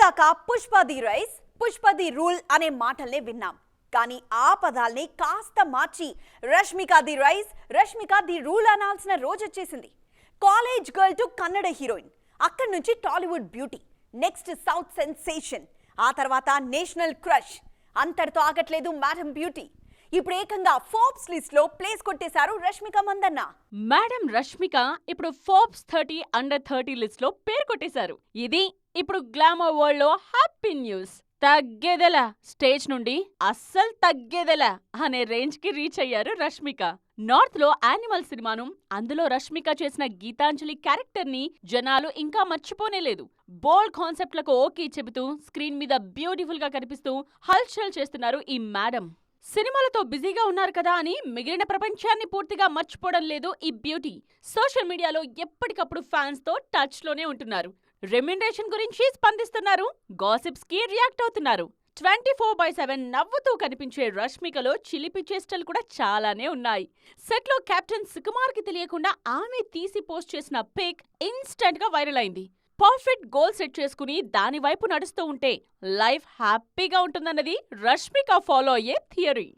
ఇప్పటిదాకా Pushpa the rise, Pushpa the rule అనే మాటల్నే విన్నాం. కానీ ఆ పదాల్ని కాస్త మార్చి Rashmika the rise, Rashmika the rule అనాల్సిన రోజు వచ్చేసింది. College girl to Kannada heroine, అక్కడి నుంచి Tollywood beauty, next south sensation, ఆ తర్వాత నేషనల్ క్రష్. అంతటితో ఆగట్లేదు మేడం బ్యూటీ. ఇప్పుడు ఏకంగా ఫోర్బ్స్ లిస్ట్ లో ప్లేస్ కొట్టేశారు రష్మిక మందన్న. మేడం రష్మిక ఇప్పుడు ఫోర్బ్స్ 30 అండర్ 30 లిస్ట్ లో పేరు కొట్టేశారు. ఇది ఇప్పుడు గ్లామర్ వరల్డ్ లో హ్యాపీ న్యూస్. తగ్గేదెలా స్టేజ్ నుండి అస్సలు తగ్గేదెలా అనే రేంజ్ కి రీచ్ అయ్యారు రష్మిక. నార్త్ లో యానిమల్ సినిమాను, అందులో రష్మిక చేసిన గీతాంజలి క్యారెక్టర్ ని జనాలు ఇంకా మర్చిపోనేలేదు. బోల్డ్ కాన్సెప్ట్లకు ఓకే చెబుతూ స్క్రీన్ మీద బ్యూటిఫుల్ గా కనిపిస్తూ హల్చల్ చేస్తున్నారు ఈ మేడం. సినిమాలతో బిజీగా ఉన్నారు కదా అని మిగిలిన ప్రపంచాన్ని పూర్తిగా మర్చిపోవడం లేదు ఈ బ్యూటీ. సోషల్ మీడియాలో ఎప్పటికప్పుడు ఫ్యాన్స్ తో టచ్ లోనే ఉంటున్నారు. రెమ్యునరేషన్ గురించి స్పందిస్తున్నారు, గాసిప్స్ కి రియాక్ట్ అవుతున్నారు. 24/7 నవ్వుతూ కనిపించే రష్మికలో చిలిపి చేష్టలు కూడా చాలానే ఉన్నాయి. సెట్ లో కెప్టెన్ సుకుమార్ కి తెలియకుండా ఆమె తీసి పోస్ట్ చేసిన పిక్ ఇన్స్టంట్ గా వైరల్ అయింది. పర్ఫెక్ట్ గోల్ సెట్ చేసుకుని దాని వైపు నడుస్తూ ఉంటే లైఫ్ హ్యాపీగా ఉంటుందన్నది రష్మిక ఫాలో అయ్యే థియరీ.